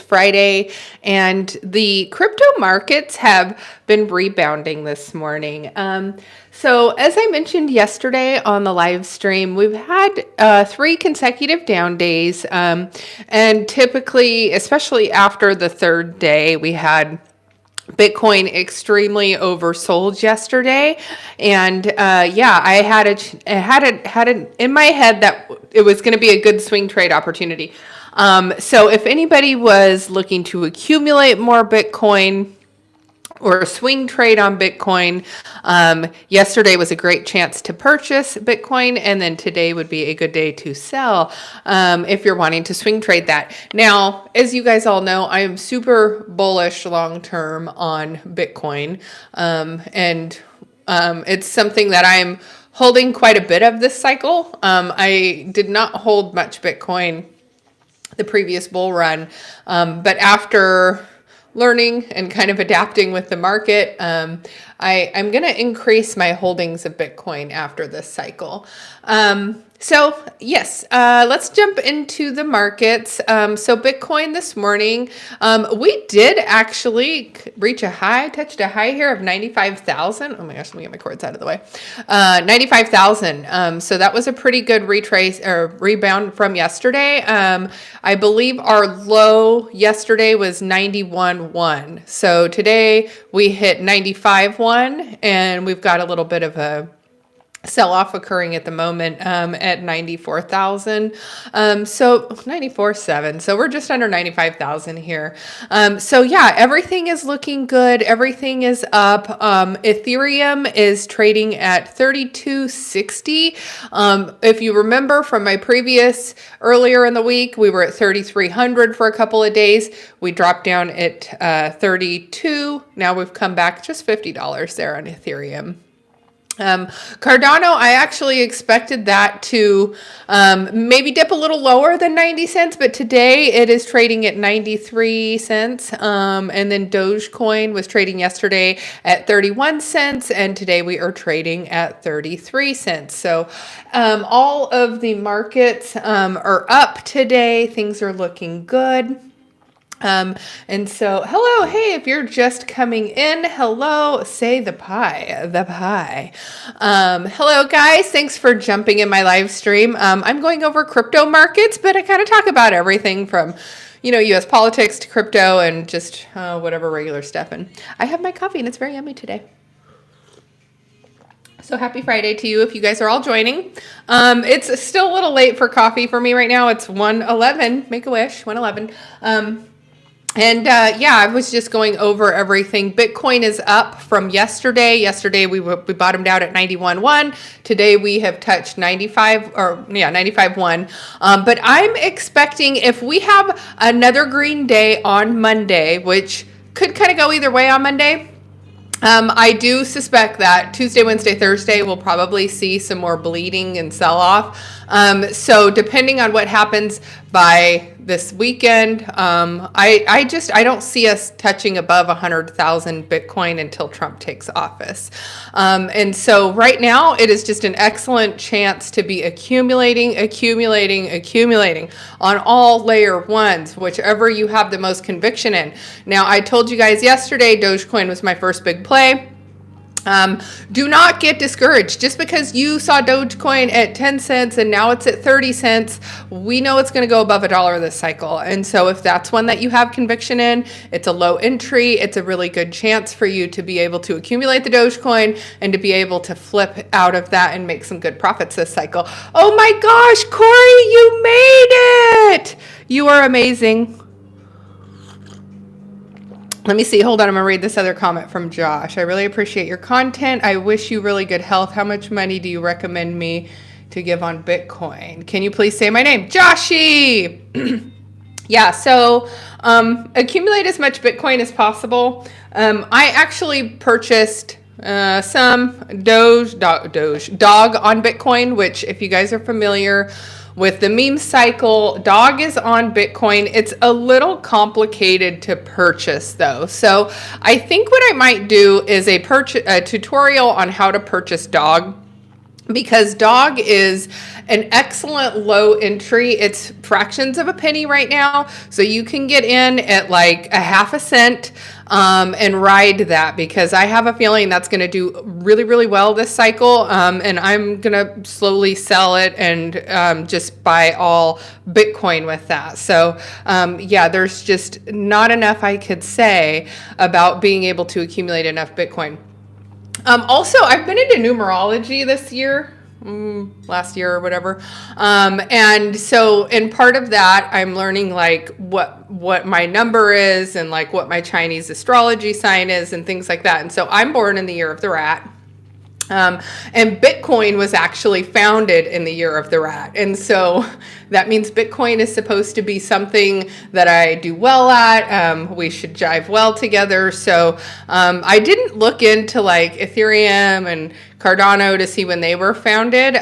Friday, and the crypto markets have been rebounding this morning. So as I mentioned yesterday on the live stream, we've had 3 consecutive down days. And typically, especially after the third day, we had Bitcoin extremely oversold yesterday, and yeah, I had it in my head that it was going to be a good swing trade opportunity. So if anybody was looking to accumulate more Bitcoin or swing trade on Bitcoin, yesterday was a great chance to purchase Bitcoin, and then today would be a good day to sell if you're wanting to swing trade that. Now, as you guys all know, I am super bullish long term on Bitcoin, and it's something that I'm holding quite a bit of this cycle. I did not hold much Bitcoin the previous bull run, but after learning and kind of adapting with the market, I'm going to increase my holdings of Bitcoin after this cycle. So yes, let's jump into the markets. So Bitcoin this morning, we did actually reach a high, touched a high here of 95,000. Oh my gosh, let me get my cords out of the way. 95,000. So that was a pretty good retrace or rebound from yesterday. I believe our low yesterday was 91.1. So today we hit 95.1, and we've got a little bit of a sell-off occurring at the moment at 94,000. So 94.7. So we're just under 95,000 here. So yeah, everything is looking good. Everything is up. Ethereum is trading at 3260. If you remember from my previous earlier in the week, we were at 3,300 for a couple of days. We dropped down at 32. Now we've come back just $50 there on Ethereum. Cardano, I actually expected that to maybe dip a little lower than 90 cents, but today it is trading at 93 cents. And then Dogecoin was trading yesterday at 31 cents, and today we are trading at 33 cents. So all of the markets are up today. Things are looking good. And so, hello, hey, if you're just coming in, hello, say the pie. Hello guys, thanks for jumping in my live stream. I'm going over crypto markets, but I kind of talk about everything from, US politics to crypto and just whatever regular stuff. And I have my coffee and it's very yummy today. So happy Friday to you if you guys are all joining. It's still a little late for coffee for me right now. It's 1:11, make a wish, 1:11. And yeah, I was just going over everything. Bitcoin is up from yesterday. Yesterday we bottomed out at 91.1. Today we have touched 95.1. But I'm expecting if we have another green day on Monday, which could kind of go either way on Monday. I do suspect that Tuesday, Wednesday, Thursday, we'll probably see some more bleeding and sell off. So depending on what happens by this weekend, I don't see us touching above 100,000 Bitcoin until Trump takes office. And so right now it is just an excellent chance to be accumulating on all layer ones, whichever you have the most conviction in. Now, I told you guys yesterday, Dogecoin was my first big play. Do not get discouraged. Just because you saw Dogecoin at 10 cents and now it's at 30 cents, we know it's going to go above $1 this cycle. And so if that's one that you have conviction in, it's a low entry. It's a really good chance for you to be able to accumulate the Dogecoin and to be able to flip out of that and make some good profits this cycle. Oh my gosh, Corey, you made it. You are amazing. Let me see. Hold on. I'm going to read this other comment from Josh. I really appreciate your content. I wish you really good health. How much money do you recommend me to give on Bitcoin? Can you please say my name? Joshy! Yeah, so accumulate as much Bitcoin as possible. I actually purchased some dog on Bitcoin, which if you guys are familiar with the meme cycle, dog is on Bitcoin. It's a little complicated to purchase though. So I think what I might do is a tutorial on how to purchase dog. because dog is an excellent low entry. It's fractions of a penny right now. So you can get in at like a half a cent and ride that, because I have a feeling that's going to do really, really well this cycle. And I'm going to slowly sell it and just buy all Bitcoin with that. So yeah, there's just not enough I could say about being able to accumulate enough Bitcoin. Also, I've been into numerology this year, last year or whatever. And so, in part of that, I'm learning like what my number is and like what my Chinese astrology sign is and things like that. And so I'm born in the year of the rat. And Bitcoin was actually founded in the year of the rat. And so that means Bitcoin is supposed to be something that I do well at. We should jive well together. So I didn't look into like Ethereum and Cardano to see when they were founded,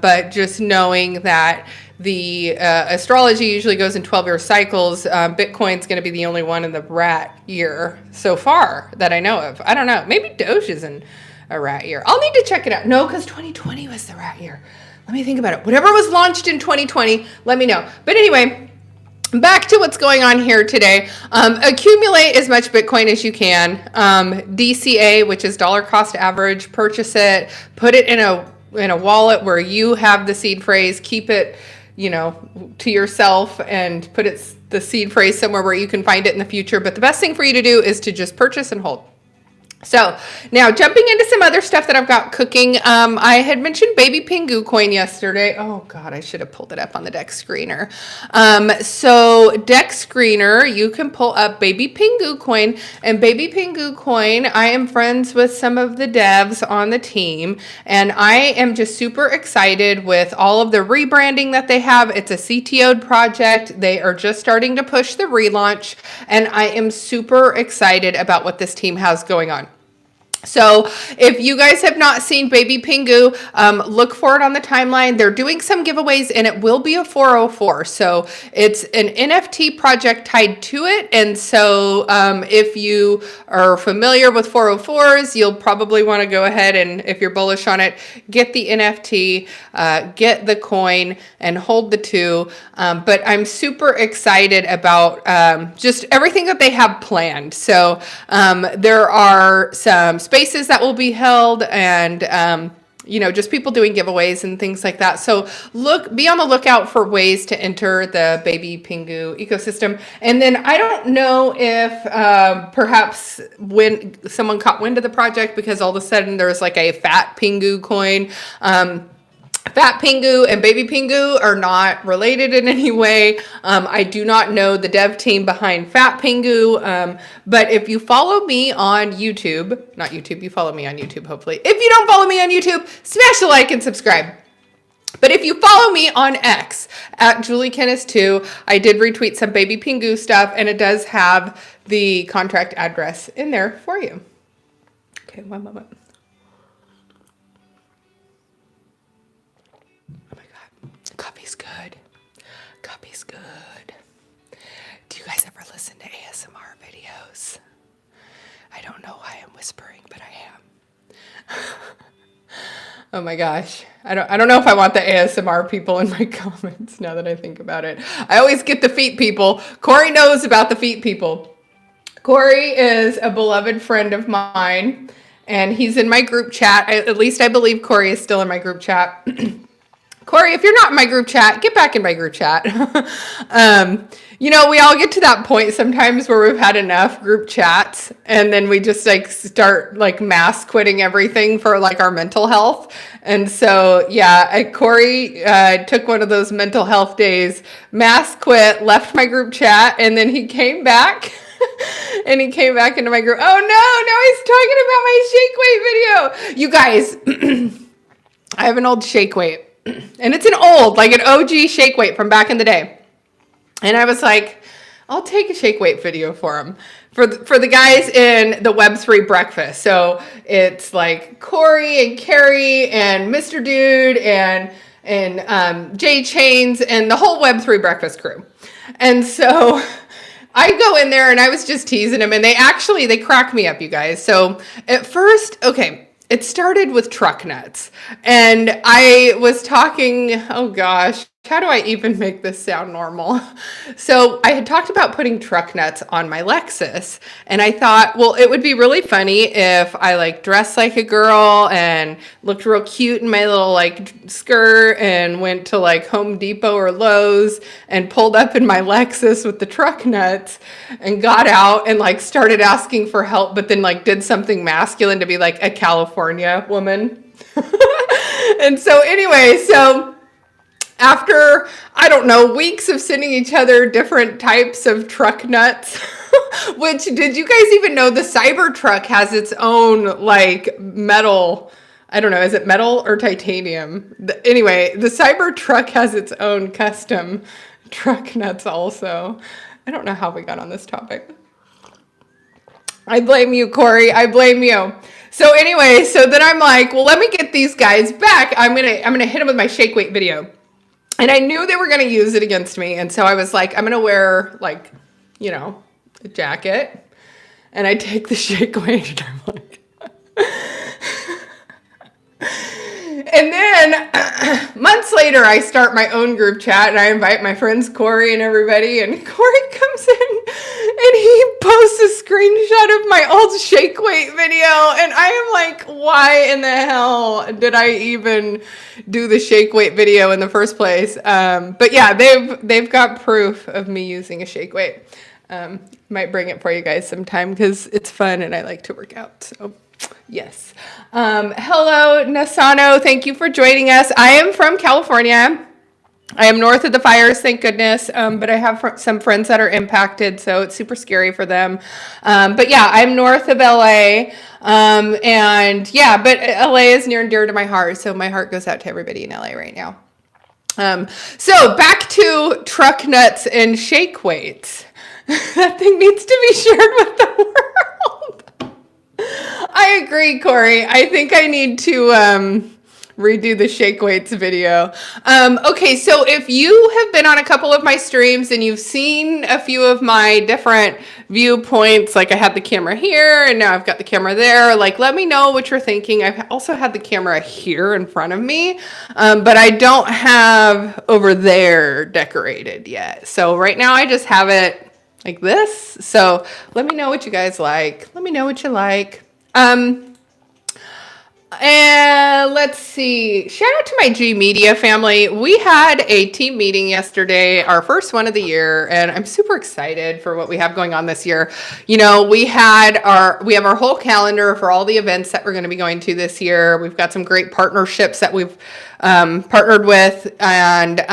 but just knowing that the astrology usually goes in 12-year cycles. Bitcoin's going to be the only one in the rat year so far that I know of. I don't know. Maybe Doge is in a rat year. I'll need to check it out. No, because 2020 was the rat year. Let me think about it. Whatever was launched in 2020, let me know. But anyway, back to what's going on here today. Accumulate as much Bitcoin as you can. DCA, which is dollar cost average, purchase it, put it in a wallet where you have the seed phrase, keep it, to yourself, and put the seed phrase somewhere where you can find it in the future. But the best thing for you to do is to just purchase and hold. So now jumping into some other stuff that I've got cooking. I had mentioned baby Pingu coin yesterday. Oh God, I should have pulled it up on the deck screener. So deck screener, you can pull up baby Pingu coin, and baby Pingu coin, I am friends with some of the devs on the team, and I am just super excited with all of the rebranding that they have. It's a CTO'd project. They are just starting to push the relaunch, and I am super excited about what this team has going on. So if you guys have not seen Baby Pingu, look for it on the timeline. They're doing some giveaways, and it will be a 404. So it's an NFT project tied to it. And so if you are familiar with 404s, you'll probably want to go ahead and, if you're bullish on it, get the NFT, get the coin, and hold the two. But I'm super excited about just everything that they have planned. So there are some spaces that will be held, and just people doing giveaways and things like that. So be on the lookout for ways to enter the Baby Pingu ecosystem. And then I don't know if perhaps when someone caught wind of the project, because all of a sudden there's like a fat Pingu coin. Fat Pingu and Baby Pingu are not related in any way. I do not know the dev team behind Fat Pingu, but if you follow me on YouTube, not YouTube, you follow me on YouTube, hopefully. If you don't follow me on YouTube, smash a like and subscribe. But if you follow me on X, at JulieKennis2, I did retweet some Baby Pingu stuff, and it does have the contract address in there for you. Okay, one moment. Coffee's good. Coffee's good. Do you guys ever listen to ASMR videos? I don't know why I'm whispering, but I am. Oh my gosh. I don't know if I want the ASMR people in my comments now that I think about it. I always get the feet people. Corey knows about the feet people. Corey is a beloved friend of mine, and he's in my group chat. At least I believe Corey is still in my group chat. Corey, if you're not in my group chat, get back in my group chat. We all get to that point sometimes where we've had enough group chats, and then we just start mass quitting everything for our mental health. And so, yeah, Corey took one of those mental health days, mass quit, left my group chat, and then he came back. And he came back into my group. Oh no, now he's talking about my shake weight video. You guys, I have an old shake weight. And it's an OG shake weight from back in the day. And I was like, I'll take a shake weight video for him. For the guys in the Web3 breakfast. So it's like Corey and Carrie and Mr. Dude and Jay Chains and the whole Web3 breakfast crew. And so I go in there and I was just teasing them, and they crack me up, you guys. So at first, it started with truck nuts. And I was talking, oh gosh, how do I even make this sound normal? So I had talked about putting truck nuts on my Lexus, and I thought, well, it would be really funny if I like dressed like a girl and looked real cute in my little like skirt and went to like Home Depot or Lowe's and pulled up in my Lexus with the truck nuts and got out and like started asking for help, but then like did something masculine to be like a California woman. And so anyway, so after, I don't know, weeks of sending each other different types of truck nuts, which, did you guys even know the Cybertruck has its own like metal, I don't know, is it metal or titanium? Anyway, the Cybertruck has its own custom truck nuts also. I don't know how we got on this topic. I blame you, Corey. I blame you. So anyway, so then I'm like, well, let me get these guys back. I'm gonna hit them with my shake weight video. And I knew they were going to use it against me. And so I was like, I'm going to wear like, you know, a jacket. And I take the shake weight and I'm like, and then months later, I start my own group chat and I invite my friends Corey and everybody. And Corey comes in and he posts a screenshot of my old shake weight video. And I am like, why in the hell did I even do the shake weight video in the first place? But yeah, they've got proof of me using a shake weight. Might bring it for you guys sometime because it's fun and I like to work out. So yes. Hello, Nasano. Thank you for joining us. I am from California. I am north of the fires, thank goodness. But I have some friends that are impacted, so it's super scary for them. But yeah, I'm north of LA. And yeah, but LA is near and dear to my heart. So my heart goes out to everybody in LA right now. So back to truck nuts and shake weights. That thing needs to be shared with the world. I agree, Corey. I think I need to redo the shake weights video. Okay, so if you have been on a couple of my streams and you've seen a few of my different viewpoints, like I had the camera here and now I've got the camera there, like let me know what you're thinking. I've also had the camera here in front of me, but I don't have over there decorated yet. So right now I just have it like this. So let me know what you guys like. Let me know what you like. And let's see. Shout out to my G Media family. We had a team meeting yesterday, our first one of the year, and I'm super excited for what we have going on this year. You know, we have our whole calendar for all the events that we're going to be going to this year. We've got some great partnerships that we've partnered with, and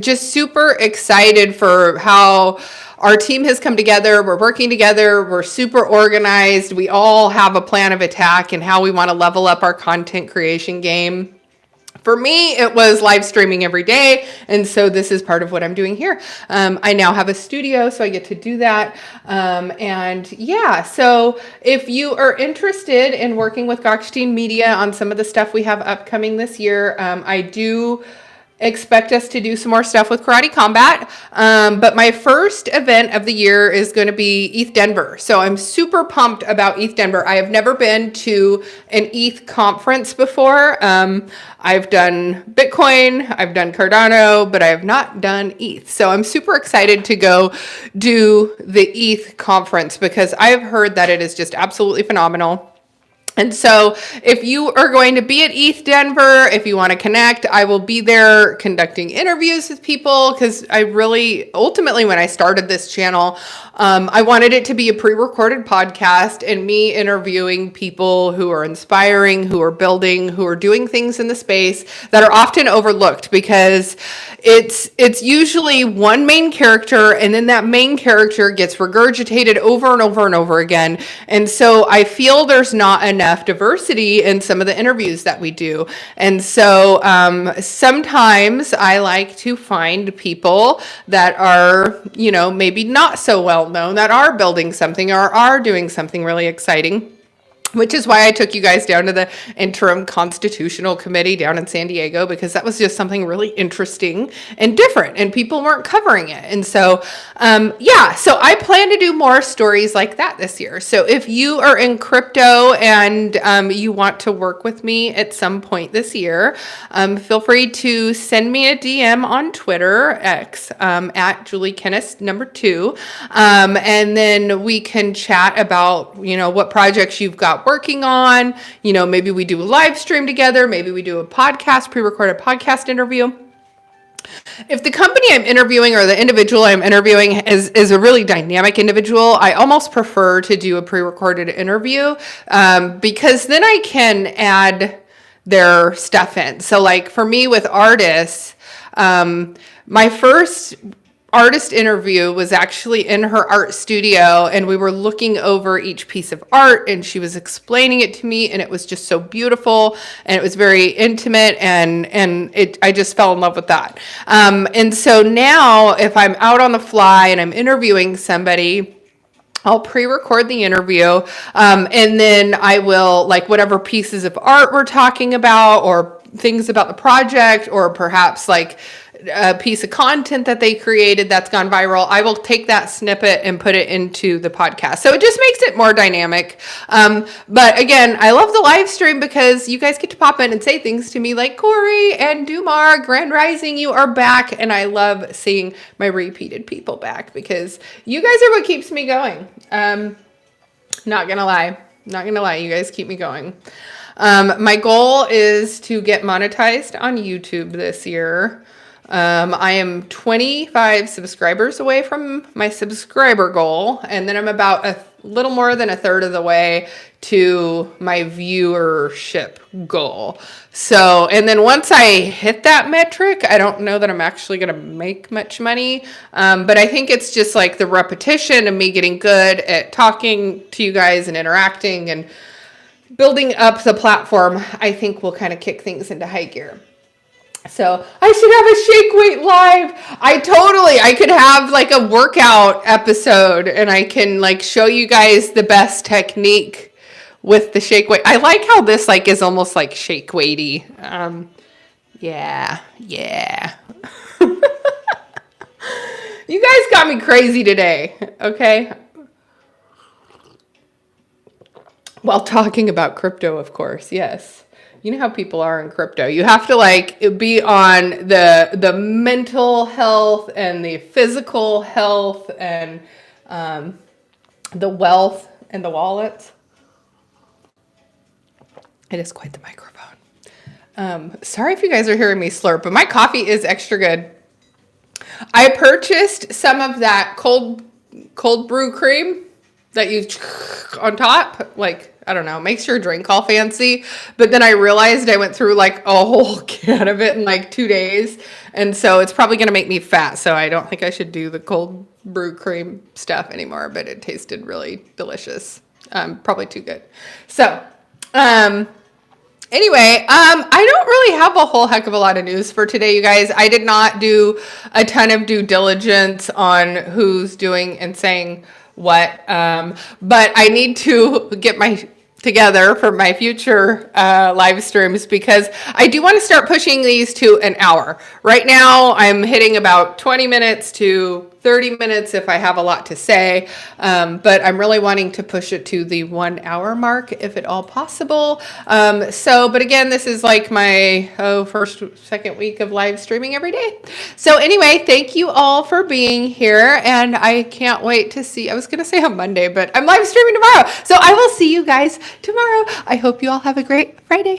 just super excited for how our team has come together. We're working together. We're super organized. We all have a plan of attack and how we want to level up our content creation game. For me, it was live streaming every day. And so this is part of what I'm doing here. I now have a studio, so I get to do that. And yeah, so if you are interested in working with Gokhshtein Media on some of the stuff we have upcoming this year, I do expect us to do some more stuff with Karate Combat. But my first event of the year is going to be ETH Denver. So I'm super pumped about ETH Denver. I have never been to an ETH conference before. I've done Bitcoin, I've done Cardano, but I have not done ETH. So I'm super excited to go do the ETH conference because I've heard that it is just absolutely phenomenal. And so if you are going to be at ETH Denver, if you want to connect, I will be there conducting interviews with people because I really, ultimately, when I started this channel, I wanted it to be a pre-recorded podcast and me interviewing people who are inspiring, who are building, who are doing things in the space that are often overlooked because it's usually one main character and then that main character gets regurgitated over and over and over again. And so I feel there's not enough diversity in some of the interviews that we do. And so sometimes I like to find people that are, you know, maybe not so well known, that are building something or are doing something really exciting. which is why I took you guys down to the interim constitutional committee down in San Diego, because that was just something really interesting and different, and people weren't covering it. And so, yeah, so I plan to do more stories like that this year. So if you are in crypto and you want to work with me at some point this year, feel free to send me a DM on Twitter, X, at Julie Kennis number 2. And then we can chat about, what projects you've got working on. Maybe we do a live stream together. Maybe we do a podcast, pre-recorded podcast interview. If the company I'm interviewing or the individual I'm interviewing is a really dynamic individual, I almost prefer to do a pre-recorded interview, because then I can add their stuff in. So like for me with artists, my first artist interview was actually in her art studio, and we were looking over each piece of art, and she was explaining it to me, and it was just so beautiful, and it was very intimate, and I just fell in love with that. And so now if I'm out on the fly and I'm interviewing somebody, I'll pre-record the interview, and then I will, like, whatever pieces of art we're talking about, or things about the project, or perhaps like a piece of content that they created that's gone viral, I will take that snippet and put it into the podcast. So it just makes it more dynamic. But again, I love the live stream because you guys get to pop in and say things to me like, Corey and Dumar, Grand Rising, you are back. And I love seeing my repeated people back because you guys are what keeps me going. Not gonna lie, you guys keep me going. My goal is to get monetized on YouTube this year. I am 25 subscribers away from my subscriber goal, and then I'm about a little more than a third of the way to my viewership goal. So, and then once I hit that metric, I don't know that I'm actually going to make much money. But I think it's just like the repetition of me getting good at talking to you guys and interacting and building up the platform, I think will kind of kick things into high gear. So I should have a shake weight live. I could have like a workout episode, and I can like show you guys the best technique with the shake weight. I like how this like is almost like shake weighty. Yeah. You guys got me crazy today. Okay. While talking about crypto, of course. Yes. You know how people are in crypto. You have to like be on the mental health and the physical health and the wealth and the wallets. It is quite the microphone. Sorry if you guys are hearing me slurp, but my coffee is extra good. I purchased some of that cold brew cream that you on top, like, I don't know, makes your drink all fancy. But then I realized I went through like a whole can of it in like 2 days. And so it's probably going to make me fat. So I don't think I should do the cold brew cream stuff anymore, but it tasted really delicious. Probably too good. So, anyway, I don't really have a whole heck of a lot of news for today, you guys. I did not do a ton of due diligence on who's doing and saying what, but I need to get my together for my future live streams, because I do want to start pushing these to an hour. Right now I'm hitting about 20 minutes to 30 minutes if I have a lot to say, but I'm really wanting to push it to the 1 hour mark if at all possible. But again, this is like my second week of live streaming every day. So anyway, thank you all for being here, and I can't wait to see, I was going to say on Monday, but I'm live streaming tomorrow. So I will see you guys tomorrow. I hope you all have a great Friday.